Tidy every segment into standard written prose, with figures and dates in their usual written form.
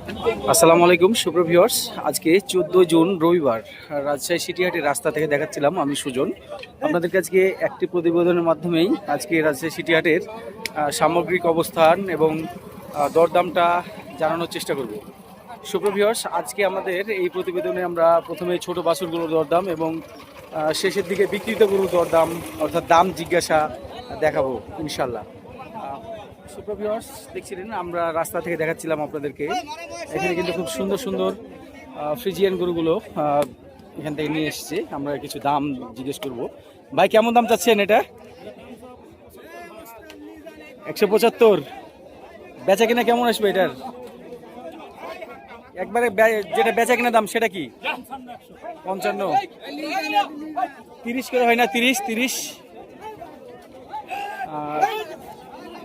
আসসালামু আলাইকুম সুপ্রিয় ভিউয়ার্স। আজকে 14 জুন রবিবার রাজশাহী সিটিহাটের রাস্তা থেকে দেখাচ্ছিলাম আমি সুজন। আপনাদেরকে আজকে একটি প্রতিবেদনের মাধ্যমেই আজকে রাজশাহী সিটিহাটের সামগ্রিক অবস্থান এবং দরদামটা জানানোর চেষ্টা করব। সুপ্রিয় ভিউয়ার্স, আজকে আমাদের এই প্রতিবেদনে আমরা প্রথমে ছোট বাছুরগুলোর দরদাম এবং শেষের দিকে বিক্রিত গরুর দরদাম অর্থাৎ দাম জিজ্ঞাসা দেখাবো ইনশাল্লাহ। সুপ্রিয় ভিউয়ার্স, দেখছিলেন আমরা রাস্তা থেকে দেখাচ্ছিলাম আপনাদেরকে। এখানে কিন্তু খুব সুন্দর সুন্দর ফ্রিজিয়ান গরুগুলো এখান থেকে নিয়ে এসেছে। আমরা কিছু দাম জিজ্ঞেস করব। ভাই, কেমন দাম চাচ্ছেন এটা? 175। বেচা কিনা কেমন আসবে এটার? একবারে যেটা বেচা কিনা দাম সেটা কি? 55। 30 করে হয় না? 30।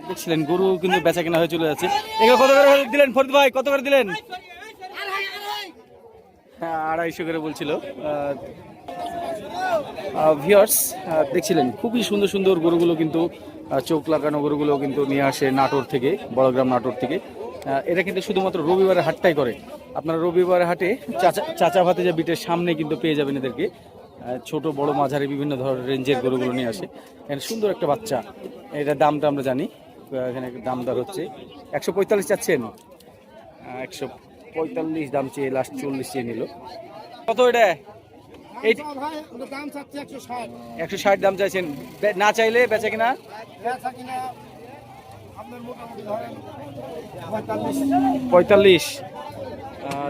দেখছিলেন গরু কিন্তু বেচা কেনা হয়ে চলে যাচ্ছে। এগুলো কত করে দিলেন ফরিদ ভাই? কত করে দিলেন? 250 করে বলছিল। ভিউয়ার্স, দেখছিলেন খুবই সুন্দর সুন্দর গরুগুলো কিন্তু চোখ লাগানো গরুগুলো কিন্তু নিয়ে আসে নাটোর থেকে, বড়গ্রাম নাটোর থেকে। এটা কিন্তু শুধুমাত্র রবিবারের হাটটাই করে। আপনারা রবিবারের হাটে চাচা ভাতিজা বিটের সামনে কিন্তু পেয়ে যাবেন এদেরকে। ছোট বড় মাঝারি বিভিন্ন ধরনের রেঞ্জের গরুগুলো নিয়ে আসে। এখানে সুন্দর একটা বাচ্চা, এটার দামটা আমরা জানি। এখানে দাম দর হচ্ছে 145 চাচ্ছেন। 145 দাম চেয়ে লাস্ট 40 চেয়ে নিল। কত এটা? 160 দাম চাইছেন। না চাইলে বেচা কিনা? 45।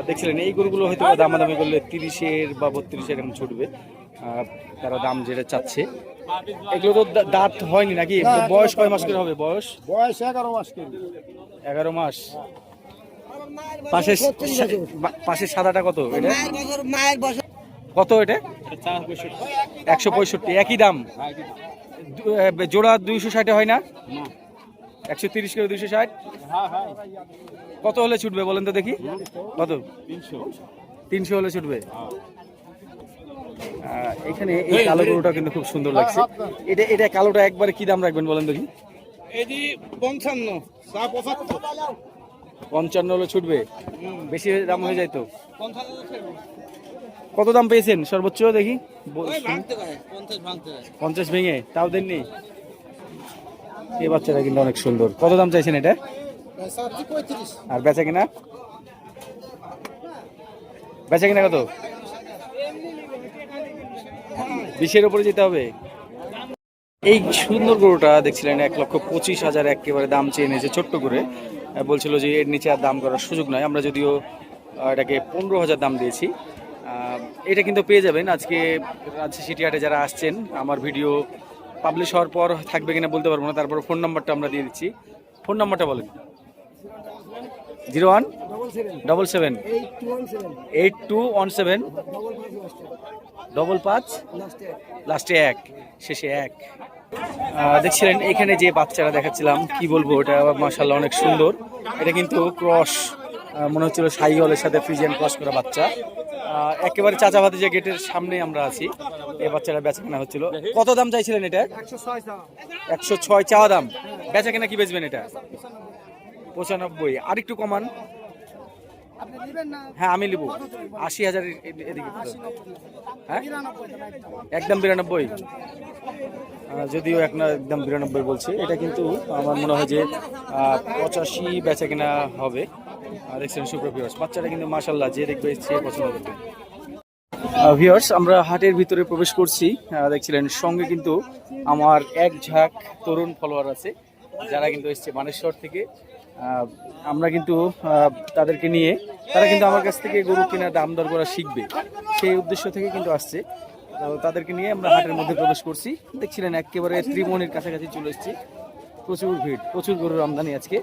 দেখছিলেন এই গরুগুলো হয়তো দামাদামি করলে 30-এর বা 32-এর এরকম ছুটবে। তারা দাম যেটা চাচ্ছে। এগুলো তো দাঁত হয়নি নাকি? বয়স কয় মাস করে হবে? বয়স 11 মাস করে। 11 মাস। পাশে সাদাটা কত? এটা কত? এটা 165। একই দাম? জোড়া 260 হয় না? 130 করে 260। কত হলে ছুটবে বলেন তো দেখি? কত? 300 হলে ছুটবে। এখানে এই কালো গরুটা কিন্তু খুব সুন্দর লাগছে। এটা কালোটা একবারে কি দাম রাখবেন বলেন দেখি? 55 হলে ছুটবে? বেশি দাম হয়ে যায় তো। কত দাম পেয়েছেন সর্বোচ্চ দেখি? 50 ভেঙে তাও দেননি? এই বাচ্চাটা কিন্তু অনেক সুন্দর। কত দাম চাইছেন এটা? আর বেচা কিনা? বেচা কিনা কত? 20-এর উপরে যেতে হবে। এই সুন্দর গরুটা দেখছিলেন 1,25,000 একেবারে দাম চেয়ে নিয়েছে ছোট্ট করে। বলছিল যে এর নিচে আর দাম করার সুযোগ নয়। আমরা যদিও এটাকে 15,000 দাম দিয়েছি। এটা কিন্তু পেয়ে যাবেন আজকে রাজশাহী সিটিহাটে যারা আসছেন। আমার ভিডিও পাবলিশ হওয়ার পর থাকবে কিনা বলতে পারবো না। তারপর ফোন নাম্বারটা আমরা দিয়ে দিচ্ছি। ফোন নাম্বারটা বলেন। 0177 8217 55 লাস্টে 1 শেষে 1। দেখছিলেন এখানে যে বাচ্চারা দেখাচ্ছিলাম, কি বলবো, এটা মাশাআল্লাহ অনেক সুন্দর। এটা কিন্তু ক্রস, মনে হচ্ছিল সাইওয়ালের সাথে ফ্রিজিয়ান ক্রস করা বাচ্চা। একেবারে চাচা ভাতিজা গেটের সামনে আমরা আছি। এই বাচ্চাটা বেচা কেনা হচ্ছিল। কত দাম চাইছিলেন এটা? 106 চাওয়া দাম। বেচা কেনা কি বেচবেন এটা? 95। আর একটু কমান। হ্যাঁ, আমি নিব 80,000 এদিকে। হ্যাঁ, একদম 92। যদিও একদম 92 বলছে। এটা কিন্তু আমার মনে হয় যে 85 বেচা কেনা হবে। দেখছেন সুপ্রিয় ভিউয়ার্স, বাচ্চাটা কিন্তু মাশাআল্লাহ যে দেখবে সে পছন্দ করবে। ভিউয়ার্স, আমরা হাটের ভিতরে প্রবেশ করছি। দেখছিলেন সঙ্গে কিন্তু আমার এক ঝাঁক তরুণ ফলোয়ার আছে, যারা কিন্তু এসছে মানেশ্বর থেকে। আমরা কিন্তু তাদেরকে নিয়ে, তারা কিন্তু আমার কাছ থেকে গরু কেনা দাম দর করা শিখবে, সেই উদ্দেশ্য থেকে কিন্তু আসছে। তাদেরকে নিয়ে আমরা হাটের মধ্যে প্রবেশ করছি। দেখছিলেন একেবারে ত্রিমোহনীর কাছাকাছি চলে এসেছি। প্রচুর ভিড়, প্রচুর গরুর আমদানি আজকে।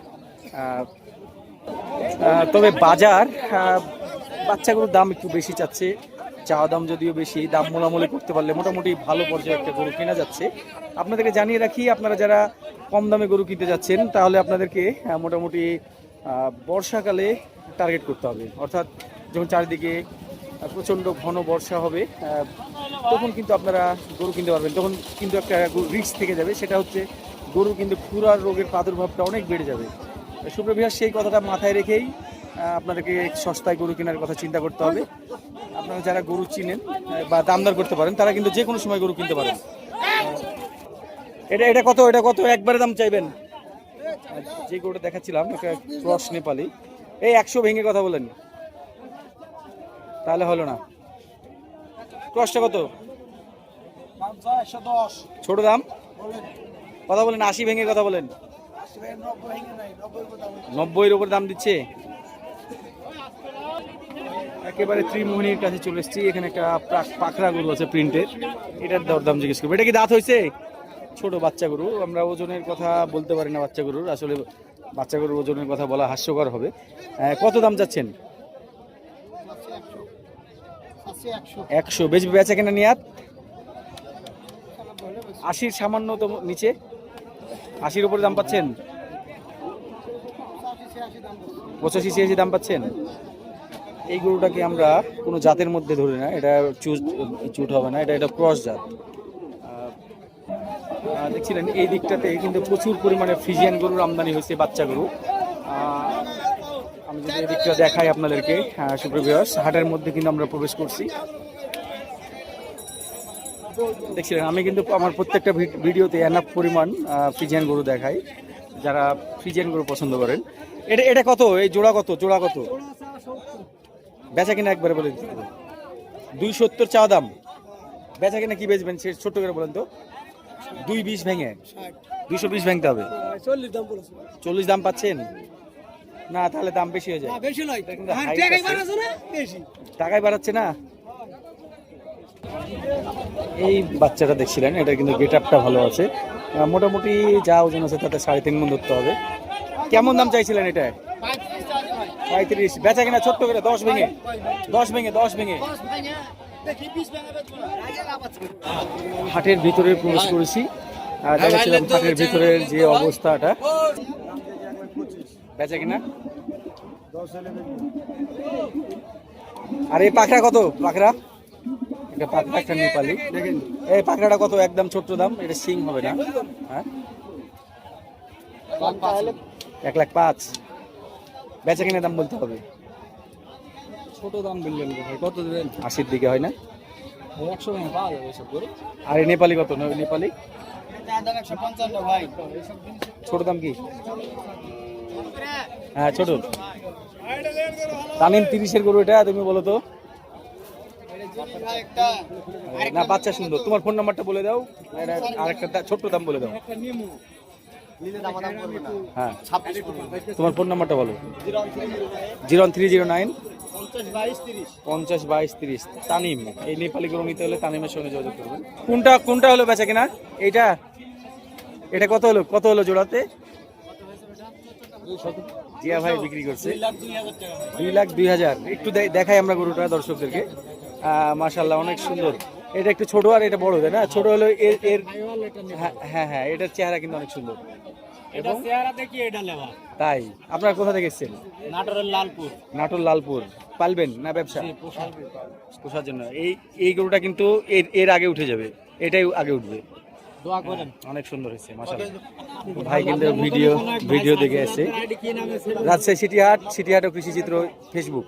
তবে বাজার বাচ্চা গরুর দাম একটু বেশি চাচ্ছে। চাওয়া দাম যদিও বেশি, দাম মোলামুলি করতে পারলে মোটামুটি ভালো পর্যায়ে একটা গরু কেনা যাচ্ছে। আপনাদেরকে জানিয়ে রাখি, আপনারা যারা কম দামে গরু কিনতে যাচ্ছেন তাহলে আপনাদেরকে মোটামুটি বর্ষাকালে টার্গেট করতে হবে। অর্থাৎ যখন চারিদিকে প্রচণ্ড ঘন বর্ষা হবে, তখন কিন্তু আপনারা গরু কিনতে পারবেন। তখন কিন্তু একটা রিস্ক থেকে যাবে, সেটা হচ্ছে গরু কিন্তু খুরার রোগের প্রাদুর্ভাবটা অনেক বেড়ে যাবে। সুপ্রিয় ভিউয়ার্স, সেই কথাটা মাথায় রেখেই আপনাদেরকে সস্তায় গরু কেনার কথা চিন্তা করতে হবে। আপনারা যারা গরু চিনেন বা দামদার করতে পারেন তারা কিন্তু যে কোনো সময় গরু কিনতে পারেন। এটা এটা কত, এটা কত একবারে দাম চাইবেন? যে গরুটা দেখাচ্ছিলাম একটা ক্রস নেপালি, এই 100 ভেঙে কথা বলেন, তাহলে হলো না। ক্রসটা কত? ছোট দাম কথা বলেন, 80 ভেঙে কথা বলেন। 90-এর উপর দাম দিচ্ছে। একেবারে ত্রিমোহিনীর কাছে চলে এসেছি। এখানে একটা পাখরা গরু আছে প্রিন্টের, এটার দরদাম জিজ্ঞেস করবো। এটা কি দাঁত হয়েছে? ছোট বাচ্চা গরু, আমরা ওজনের কথা বলতে পারি না বাচ্চা গরুর, আসলে বাচ্চা গরুর ওজনের কথা বলা হাস্যকর হবে। কত দাম যাচ্ছেন? 100। বেচা কেনা নিয়াত 80-র সামান্য তো নিচে, 80-র উপরে দাম পাচ্ছেন? 85-86 দাম পাচ্ছেন। এই গরুটাকে আমরা কোনো জাতের মধ্যে ধরি না, এটা চুট হবে না, এটা ক্রস জাত। দেখছিলেন এই দিকটাতে কিন্তু প্রচুর পরিমাণে ফ্রিজিয়ান গরুর আমদানি হয়েছে, বাচ্চা গরু। আমি যদি এই দিকটা দেখাই আপনাদেরকে, সুপ্রিয় ভিউয়ার্স, হাটের মধ্যে কিন্তু আমরা প্রবেশ করছি। দেখছিলেন আমি কিন্তু আমার প্রত্যেকটা ভিডিওতে এনাফ পরিমাণ ফ্রিজিয়ান গরু দেখাই, যারা ফ্রিজিয়ান গরু পছন্দ করেন। এটা কত? এই জোড়া কত? জোড়া কত? বেচা কিনা একবারে বলে দিতে হবে। 270 চাওয়া দাম, বেচা কিনা কি বেচবেন সে ছোট্ট করে বলেন তো। 220 ভেঙে 220 ভাঙতে হবে। 40 দাম পাচ্ছেন না? তাহলে দাম বেশি হয়ে যায়। টাকায় বাড়াচ্ছে না। এই বাচ্চাটা দেখছিলেন, এটা কিন্তু গেট আপটা ভালো আছে, মোটামুটি যা ওজন আছে তাতে 3.5 মণ ধরতে হবে। কেমন দাম চাইছিলেন এটা? 35। বেচা কিনা ছোট্ট করে 10 ভেঙে 10 ভেঙে 10 ভেঙে। হাটের ভিতরে প্রবেশ করেছি, দেখাচ্ছিলাম হাটের ভিতরের যে অবস্থাটা। বেচা কিনা আর এই পাখরা কত? পাখরা এটা পাখরা একটা নেপালি, এই পাখরাটা কত? একদম ছোট্ট দাম, এটা সিং হবে না। হ্যাঁ 1,05,000। বেচা কিনা দাম বলতে হবে। ছোট দাম বললেন কত দেবেন? 80-র দিকে হয় না? 100 ভেঙে পাওয়া যাবে এসব করে। আর এই নেপালি কত? নেপালি ছোট দাম কি? হ্যাঁ ছোট। তামিম 30-এর গরু এটা, তুমি বলো তো। না বাচ্চা সুন্দর। তোমার ফোন নাম্বারটা বলে দাও, আর একটা ছোট্ট দাম বলে দাও। হ্যাঁ তোমার ফোন নাম্বারটা বলো। 01309 50 22 30। তানিম। এই নেপালি গরু নিতে হলে তানিমের সঙ্গে যোগাযোগ করবেন। কোনটা হলো বেচা কিনা? এটা কত হলো? কত হলো জোড়াতে? জিয়া ভাই বিক্রি করছে 2,02,000। একটু দেখাই আমরা গরুটা দর্শকদেরকে। মাশাআল্লাহ অনেক সুন্দর। এটা একটু ছোট আর এটা বড়, তাই না? ছোট হলো এর হ্যাঁ এটার চেহারা কিন্তু অনেক সুন্দর। এবং তাই আপনারা কোথা থেকে এসেছেন? নাটোর লালপুর। পালবেন না ব্যবসা? পোষার জন্য। এই গরুটা কিন্তু এর আগে উঠে যাবে, এটাই আগে উঠবে। অনেক সুন্দর হয়েছে মাশাআল্লাহ। ভাই কিন্তু ভিডিও দেখে আসছে। রাজশাহী সিটিহাট ও কৃষিচিত্র ফেসবুক।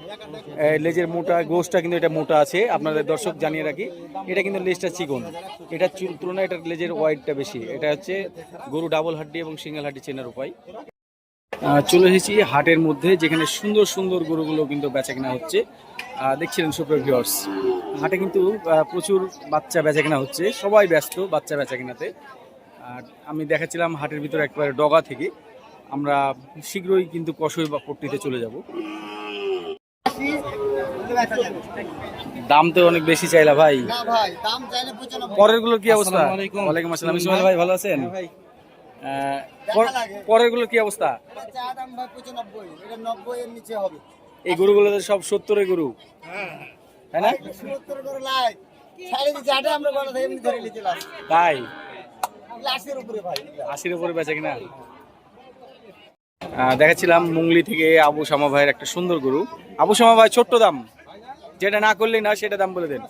লেজের মোটা গোশটা কিন্তু এটা মোটা আছে, আপনাদের দর্শক জানিয়ে রাখি। এটা কিন্তু লেজটা চিকন, এটা তুলনায় এটার লেজের ওয়াইডটা বেশি। এটা হচ্ছে গরু ডাবল হাড্ডি এবং সিঙ্গেল হাড্ডি চেনার উপায়। চলে এসেছি হাটের মধ্যে, যেখানে সুন্দর সুন্দর গরুগুলো কিন্তু বেচা কেনা হচ্ছে। দেখছিলেন সুপ্রিয় ভিউয়ার্স, হাটে কিন্তু প্রচুর বাচ্চা বেচা কেনা হচ্ছে, সবাই ব্যস্ত বাচ্চা বেচা কেনাতে। আর আমি দেখাচ্ছিলাম হাটের ভিতরে একবারে ডগা থেকে। আমরা শীঘ্রই কিন্তু কসই বা পট্টিতে চলে যাব। দাম তো অনেক বেশি চাইলা ভাই। পরের গুলোর কি অবস্থা? ওয়ালাইকুম আসসালাম। ইসমাইল ভাই ভালো আছেন? পরের গুলোর কি অবস্থা? এই গরুগুলো সব 70-এর গরু, তাই না? তাই 80-র উপরে বেচা কিনা। দেখাচ্ছিলাম মুংলি থেকে আবু শামা ভাইয়ের একটা সুন্দর গরু। আবু শামা ভাই ছোট্ট দাম, যেটা না করলেই না সেটা দাম বলে দেন।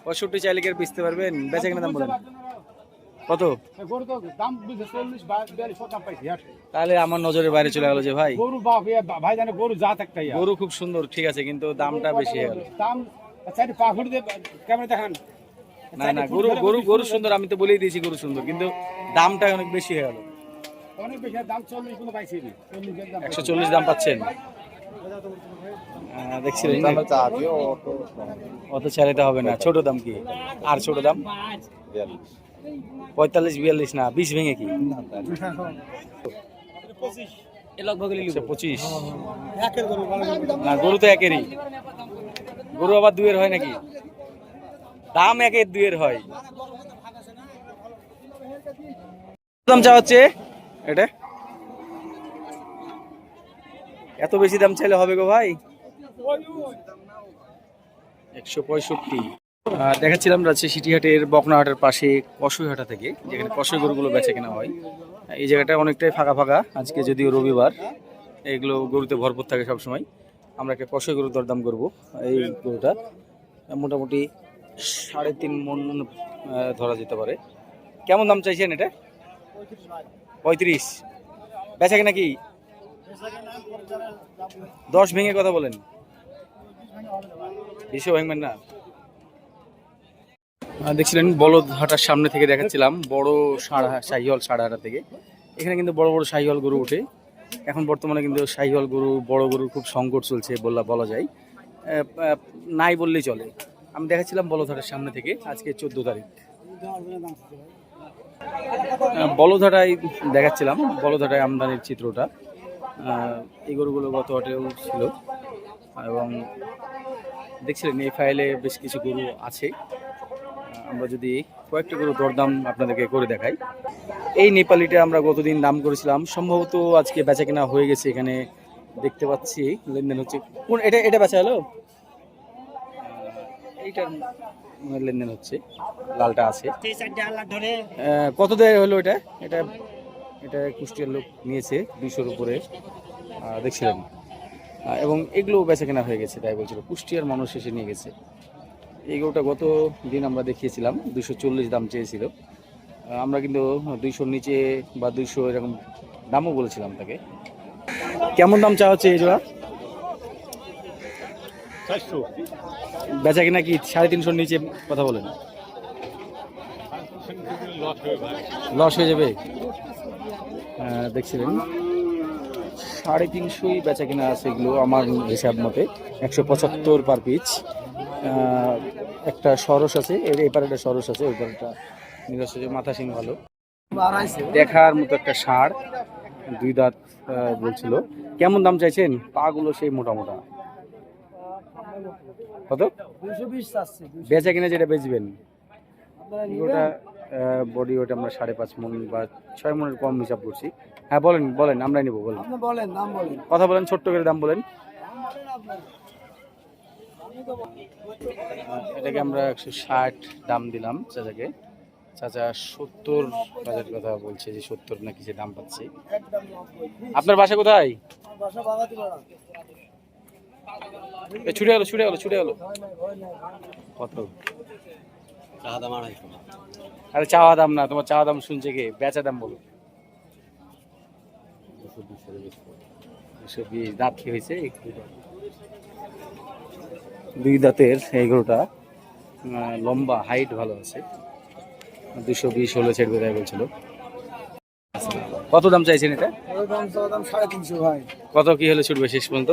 65 চাইলে কি বেচতে পারবেন? বেচা কিনা দাম বলেন। কত? গরু তো দাম 40-42 দাম পাইছি। তাহলে আমার নজরের বাইরে চলে গেল যে ভাই। গরু ভাই জানে গরু জাত একটাই। গরু খুব সুন্দর, ঠিক আছে, কিন্তু দামটা বেশি হয়ে গেল। দাম চাইতে পাখুড় দিয়ে ক্যামেরা দেখান। না না, গরু গরু গরু সুন্দর, আমি তো বলেই দিয়েছি গরু সুন্দর, কিন্তু দামটা অনেক বেশি হয়ে গেল। অনেক বেশি দাম 40 কোনো পাইছি না। 140 দাম পাচ্ছেন। দেখছিলেন অত চাইতে হবে না। ছোট দাম কি? আর ছোট দাম 45-42 না, 20 ভেঙে কি? 25 না, গরু তো একেরই। গরু আবার দুয়ের হয় নাকি? দাম একের দুয়ের হয়। দাম চা হচ্ছে এটা, এত বেশি দাম চাইলে হবে গো ভাই। 165। দেখাচ্ছিলাম রাজশাহী সিটিহাটের বকনাহাটের পাশে কসইহাটা থেকে, যেখানে কসই গরুগুলো বেচে কেনা হয়। এই জায়গাটা অনেকটাই ফাঁকা ফাঁকা আজকে, যদিও রবিবার, এগুলো গরুতে ভরপুর থাকে সবসময়। আমরা একটা কসই গরুর দরদাম করবো। এই গরুটা মোটামুটি 3.5 মণ ধরা যেতে পারে। কেমন দাম চাইছেন এটা? 35 বেচা কিনা কি? 10 ভেঙে কথা বলেন, 20 ভাঙবেন না? দেখছিলেন বলদহাটার সামনে থেকে দেখাচ্ছিলাম বড় শাহিওয়াল সাড়াহাটা থেকে। এখানে কিন্তু বড় বড় শাহিওয়াল গরু ওঠে। এখন বর্তমানে কিন্তু শাহিওয়াল গরু, বড় গরুর খুব সংকট চলছে বলা যায়, নাই বললেই চলে। আমি দেখাচ্ছিলাম বলদহাটার সামনে থেকে, আজকে 14 তারিখ। বলদহাটায় দেখাচ্ছিলাম, বলদহাটায় আমদানির চিত্রটা। এই গরুগুলো গত হাটেও ছিল, এবং দেখছিলেন এই ফাইলে বেশ কিছু গরু আছে। আমরা যদি কয়েকটি গরু দরদাম আপনাদেরকে করে দেখাই। এই নেপালিটা আমরা গতদিন দাম করেছিলাম, সম্ভবত আজকে বেচা কেনা হয়ে গেছে। এখানে দেখতে পাচ্ছি লেনদেন হচ্ছে। কোন এটা? এটা বেচা হলো, এইটার লেনদেন হচ্ছে, লালটা আছে। কত দেয় হলো এটা? এটা এটা কুষ্টিয়ার লোক নিয়েছে 200-র উপরে, দেখছিলেন। এবং এগুলো বেচা কেনা হয়ে গেছে, তাই বলছিল কুষ্টিয়ার মানুষ এসে নিয়ে গেছে। এই গরুটা গত দিন আমরা দেখিয়েছিলাম, 240 দাম চেয়েছিল। আমরা কিন্তু 200-র নিচে বা 200 এরকম দামও বলেছিলাম তাকে। কেমন দাম চাওয়া হচ্ছে এই জোড়া? 400 বেচা কিনা কি 350-র নিচে কথা বলেন? লস হয়ে যাবে। দেখছিলেন 350 বেচা কিনা আছে এগুলো আমার হিসাব মতে। 175 পার পিচ। একটা সরস আছে, এর এপারে একটা সরস আছে, ওই পারে একটা নিরস আছে, মাথা সিং ভালো, দেখার মতো একটা ষাঁড়, 2 দাঁত বলছিল। কেমন দাম চাইছেন? পাগুলো সেই মোটা মোটা। কত? 220 বেচা কিনা যেটা বেচবেন ওটা বডি, ওটা আমরা 5.5 মণ বা 6 মণের কম হিসাব করছি। হ্যাঁ বলেন বলেন, আমরাই নেবো, বলেন। আপনি বলেন, দাম বলেন। কথা বলেন, ছোট্ট করে দাম বলেন। এটাকে আমরা 160 দাম দিলাম চাচাকে। চাচা 70 বাজার কথা বলছে, যে 70 নাকি যে দাম পাচ্ছি। আপনার বাসা কোথায়? বাসা বাগাতিপাড়া। ছুটে গেল ছুটে গেল ছুটে গেল। কত? আরে চাওয়া দাম না, তোমার চাওয়া দাম শুনছে কে? বেচা দাম বলো। 220 দাঁত কি হয়েছে? 2 দাঁতের এই গরুটা, লম্বা, হাইট ভালো আছে। 220 হলে ছেড়ে দেয় বলছিল। কত দাম চাইছেন এটা? দাম 350 ভাই। কত কি হলে ছুটবে শেষ পর্যন্ত?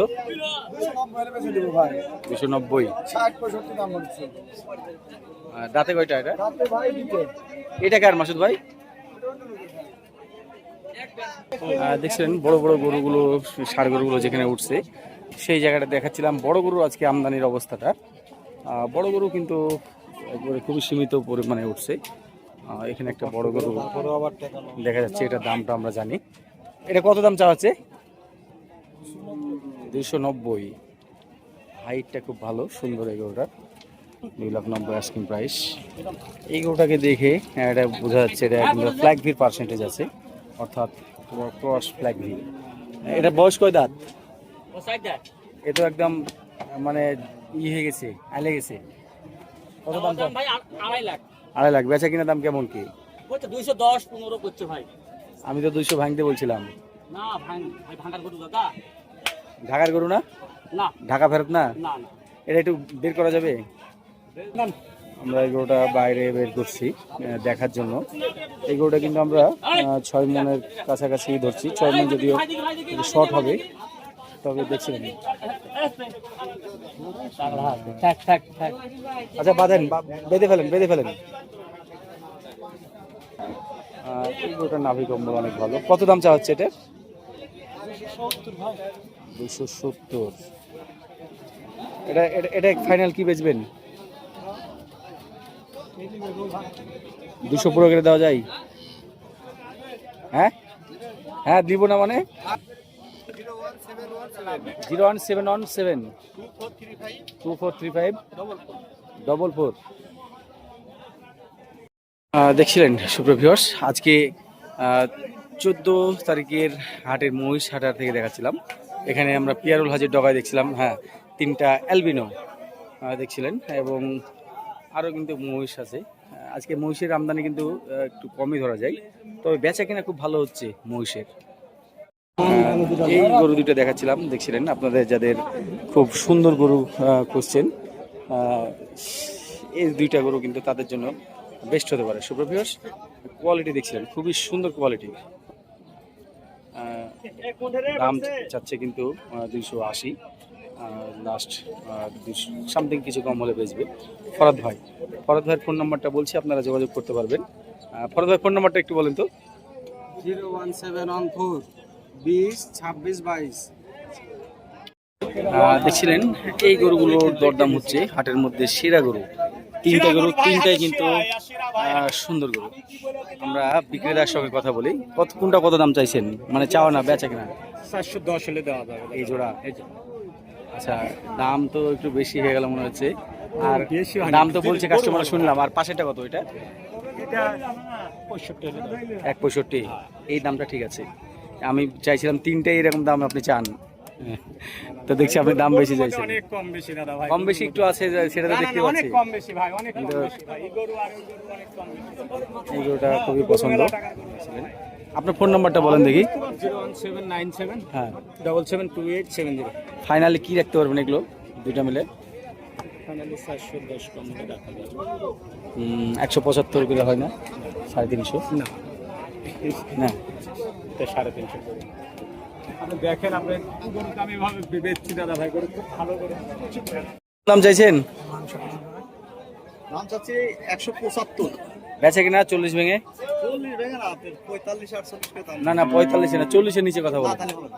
290 হলে বেশি দেব ভাই। 290। 60-65 দাম বলছে। দাঁতে কয়টা এটা? রাতে ভাই দিতে। এটা কার মাসুদ ভাই? দেখছিলেন বড় বড় গরুগুলো, ষাঁড় গরুগুলো যেখানে উঠছে সেই জায়গাটা দেখাচ্ছিলাম। বড় গরু আজকে আমদানির অবস্থাটা, বড় গরু কিন্তু একবারে খুবই সীমিত পরিমাণে উঠছে। এখানে একটা বড় গরু দেখা যাচ্ছে, এটার দামটা আমরা জানি। এটা কত দাম চাওয়া হচ্ছে? 290। হাইটটা খুব ভালো, সুন্দর এই গরুটা। 290,000 আস্কিং প্রাইস। এই গরুটাকে দেখে এটা বোঝা যাচ্ছে এটা কিন্তু ফ্ল্যাগ ভির পার্সেন্টেজ আছে, অর্থাৎ তোমার ক্রস ফ্ল্যাগ ভি। এটা বয়স কয় দাঁত? এ তো একদম মানে হয়ে গেছে, আলে গেছে। কত দাম? 2.5 লাখ। বেচা কিনা দাম কেমন কি? বলছে 210 15 করছে ভাই। আমি তো 200 ভাঙতে বলছিলাম। না ভাই, ভাই ভাঙার গরু দাদা। ঢাকার গরু না? না ঢাকা ফেরত না? না না। এটা একটু বের করা যাবে? আমরা এই গরুটা বাইরে বের করছি দেখার জন্য। এই গরুটা কিন্তু আমরা 6 মনের কাছাকাছি ধরছি। 6 মন যদিও শর্ট হবে, তবে দেখছিলেন। থাক থাক থাক। আচ্ছা বাঁধেন, বেঁধে ফেলেন, বেঁধে ফেলেন। এই গরুটার নাভি কম্বল অনেক ভালো। কত দাম চা হচ্ছে এটা? 270। এটা এটা এটা ফাইনাল কি বেচবেন? 200 পুরো করে দেওয়া যায়? হ্যাঁ হ্যাঁ, দিব না মানে? 01717 2435 44। দেখছিলেন সুপ্রিয় ভিউয়ার্স, আজকে 14 তারিখের হাটের মহিষ হাটার থেকে দেখাচ্ছিলাম। এখানে আমরা পিয়ারুল হাজির ডগায় দেখছিলাম, হ্যাঁ 3টা অ্যালবিনো দেখছিলেন, এবং আরও কিন্তু মহিষ আছে। আজকে মহিষের আমদানি কিন্তু একটু কমই ধরা যায়, তবে বেচা কিনা খুব ভালো হচ্ছে মহিষের। এই গরু দুটো দেখাচ্ছিলাম, দেখছিলেন। আপনাদের যাদের খুব সুন্দর গরু খুঁজছেন, এই 2টা গরু কিন্তু তাদের জন্য বেস্ট হতে পারে। সুপ্রিয় ভিউয়ার্স, কোয়ালিটি দেখছিলেন, খুবই সুন্দর কোয়ালিটি। দাম চাচ্ছে কিন্তু 280, লাস্ট 200 সামথিং কিছু কম হলে বেচবে। ফরাদ ভাইয়ের ফোন নাম্বারটা বলছি, আপনারা যোগাযোগ করতে পারবেন। ফরাদ ভাই ফোন নাম্বারটা একটু বলেন তো। 01714 20 26 22। দেখছিলেন এই গরুগুলোর দরদাম হচ্ছে হাটের মধ্যে সেরা গরু। 3টা গরু, 3টাই কিন্তু সুন্দর গরু। আমরা বিক্রেতার সঙ্গে কথা বলি। কোনটা কত দাম চাইছেন, মানে চাওয়া না বেচা কিনা? 410 হলে দেওয়া যাবে এই জোড়া? আচ্ছা, দাম তো একটু বেশি হয়ে গেল মনে হচ্ছে। আর দাম তো বলছে কাস্টমার, শুনলাম। আর পাশেরটা কত? এটা এটা 65 হলে দেওয়া যাবে। 165। এই দামটা ঠিক আছে। আমি চাইছিলাম 3টাই এরকম দাম আপনি চান, তো দেখছি আপনি দাম বেশি চাইছেন। অনেক কম বেশি দাদা ভাই, কম বেশি একটু আছে, সেটা তো দেখতে অনেক পাচ্ছি। কম বেশি ভাই, অনেক কম বেশি ভাই। এই গরু আর ওই গরু অনেক কম বেশি। এই গরুটা খুবই পছন্দ। আপনার ফোন নাম্বারটা বলেন দেখি। 01797 হ্যাঁ, 772870। ফাইনালি কি রাখতে পারবেন এগুলো 2টা মিলে? ফাইনালি 410 কম করে রাখা যাবে। 175 করে হয় না? 350? না না, এটা 350 করে। আপনি দেখেন, আপনি গরুটা আমি এভাবে বেচছি দাদা ভাই, গরু খুব ভালো গরু। দাম চাইছেন? দাম চাচ্ছি 175। বেচা কিনা 40 ভেঙে? 40 ভেঙে না, 45 48 কে দাম। না না, 45 না, 40-এর নিচে কথা বলেন। তাহলে বলো।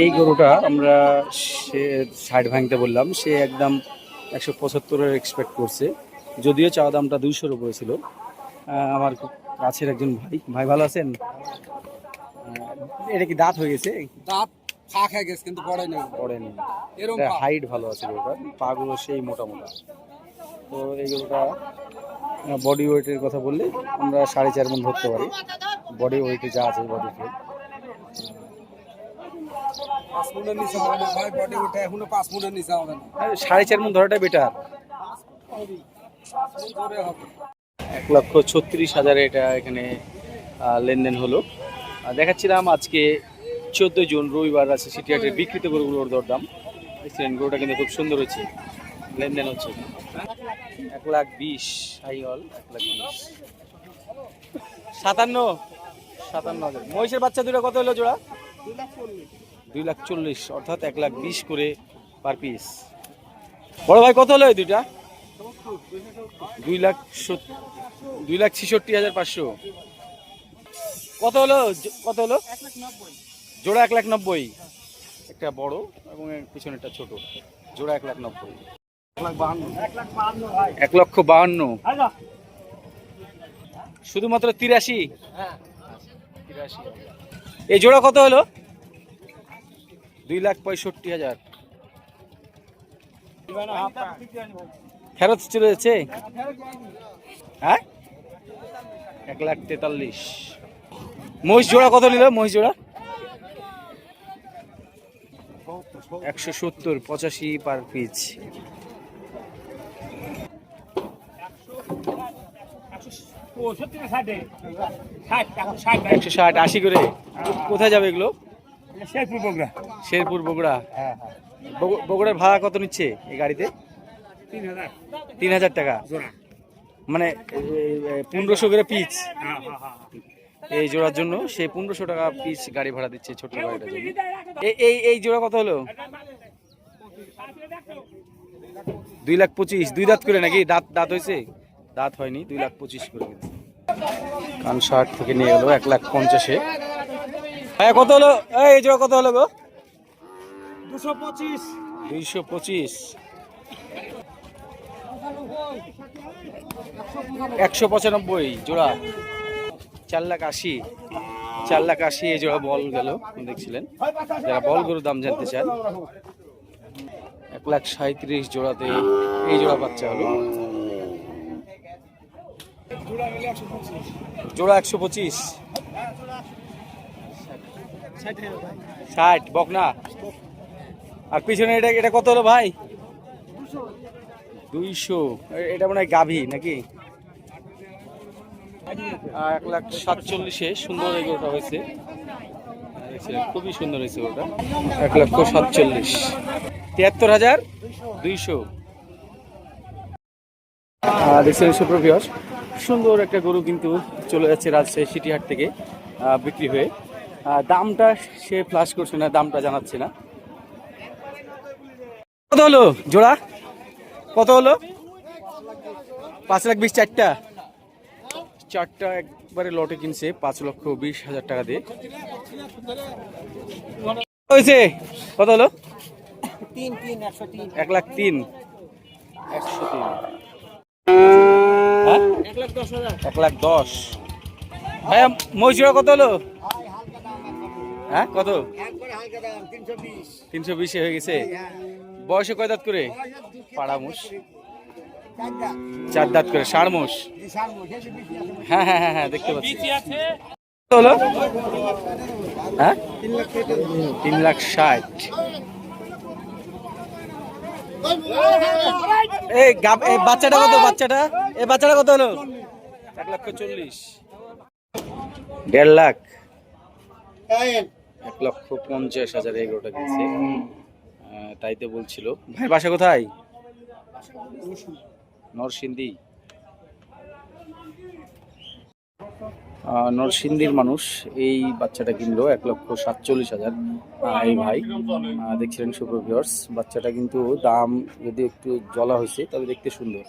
এই গরুটা আমরা সে 60 ভাঙতে বললাম, সে একদম 175-এর এক্সপেক্ট করছে, যদিও চাওয়া দামটা 200-এর উপরে ছিল। আমার খুব কাছের একজন ভাই ভালো আছেন? এটা কি দাঁত হয়ে গেছে? দাঁত খা খেয়ে গেছে কিন্তু বড় নেই। পড়েনি। এরকম এটা হাইট ভালো আছে গরুটার, পাগুলো সেই মোটা। তো এই গরুটা বডি ওয়েটের কথা বললে আমরা 4.5 মণ ধরতে পারি। বডি ওয়েটে যা আছে, বডি ওয়েট 5 মুনের নিচে হবে না ভাই, বডি উঠে এখনো 5 মুনের নিচে হবে না। 4.5 মণ ধরাটা বেটার। 1,36,000 এটা এখানে লেনদেন হলো। দেখাচ্ছিলাম আজকে 14 জুন রবিবার আছে সিটি হাটের বিক্রিত গরুগুলোর দরদাম। দেখছিলেন গরুটা কিন্তু খুব সুন্দর হয়েছে, লেনদেন হচ্ছে। 1,20,000 হাইল, 1,20,000। 57,000। মহিষের বাচ্চা দুটো কত হলো জোড়া? 2,40,000, অর্থাৎ 1,20,000 করে পার পিস। বড় ভাই কত হলো এই দুইটা? 2,66,500। কত হলো? জোড়া 1,90,000। একটা বড় এবং পিছনেরটা ছোট, জোড়া 1,90,000। 1,52,000 শুধুমাত্র 83। এই জোড়া কত হলো? 2,65,000। ফেরত চলে যাচ্ছে? হ্যাঁ, 1,43,000। মহিষ জোড়া কত নিল? মহিষ জোড়া 170, 85 পার পিস। 160 80 করে। কোথায় যাবে এগুলো? শেরপুর বগুড়া। বগুড়ার ভাড়া কত নিচ্ছে এই গাড়িতে? 3000 টাকা মানে 1500 করে পিচ। এই জোড়ার জন্য সে 1500 টাকা পিচ গাড়ি ভাড়া দিচ্ছে ছোট গাড়িটার জন্য। এই জোড়া কত হলো? 2,25,000। 2 দাঁত করে নাকি? দাঁত হয়েছে? দাঁত হয়নি, 2,25,000 করে কিন্তু। কান 60 থেকে নিয়ে গেল 1,50,000-এ। হ্যাঁ কত হলো? এই জোড়া কত হলো গো? 225। 195 জোড়া। 4,80,000 এই জোড়া বল গেল দেখছিলেন। যারা বল গরুর দাম জানতে চান 1,37,000 জোড়াতে এই জোড়া বাচ্চা হলো। জোড়া 125। 60 বকনা। আর পিছনে এটা কত হলো ভাই? 200। এটা মনে হয় গাভী নাকি? 1,47,000-এ সুন্দর এই গরুটা হয়েছে, খুবই সুন্দর হয়েছে ওটা। 1,47,000। 73,200। দেখছেন সুপ্রভিয়াস, সুন্দর একটা গরু কিন্তু চলে যাচ্ছে রাজশাহী সিটিহাট থেকে বিক্রি হয়ে। দামটা সে ফ্লাশ করছে না, দামটা জানাচ্ছে না। কত হলো জোড়া? কত হলো? 5,20,000। চারটা একবারে লটে কিনছে 5,20,000 টাকা দিয়ে। হয়েছে কত হলো? 1,03,000। 103। হ্যাঁ 1,10,000। ভাইয়া মহিষুরা কত হলো? হ্যাঁ কত? 320 হয়ে গেছে। বয়সে কয় দাঁত করে? পাড়া মোষ 4 দাঁত করে। ষাঁড় মোষ। হ্যাঁ দেখতে পাচ্ছি। কত হলো? হ্যাঁ 3,60,000। এই বাচ্চাটা কত? বাচ্চাটা কত হলো? 1,40,000। 1.5 লাখ। 1,50,000 এই গরুটা কিনছে। তাই তো বলছিল। ভাই বাসা কোথায়? নরসিংদী। নরসিংদীর মানুষ এই বাচ্চাটা কিনলো 1,47,000। এই ভাই দেখছিলেন সুপার ভিউয়ার্স, বাচ্চাটা কিন্তু দাম যদি একটু জলা হয়েছে তবে দেখতে সুন্দর।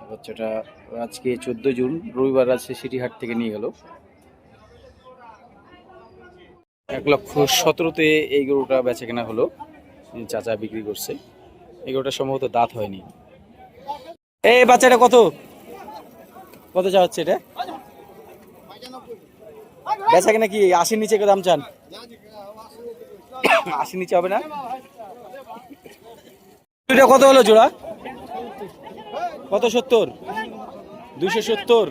বাচ্চাটা আজকে 14 জুন রবিবার রাজশাহী সিটিহাট থেকে নিয়ে গেল। 1,17,000-তে এই গরুটা বেচা কেনা হলো। চাচা বিক্রি করছে। এই গরুটা সম্ভবত দাঁত হয়নি। এই বাচ্চাটা কত চাওয়া হচ্ছে এটা? বেচা কেনা কি 80 নিচে দাম চান? 80 নিচে হবে না? এটা কত হলো জোড়া? কত? 70। 270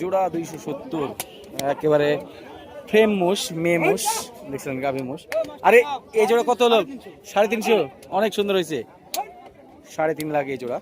জোড়া। 270 একেবারে ফ্রেম মোষ, মেয়ে মোষ দেখছেন, গাভী মোষ। আরে এই জোড়া কত হলো? 350। অনেক সুন্দর হয়েছে। 3.5 লাখ এই জোড়া।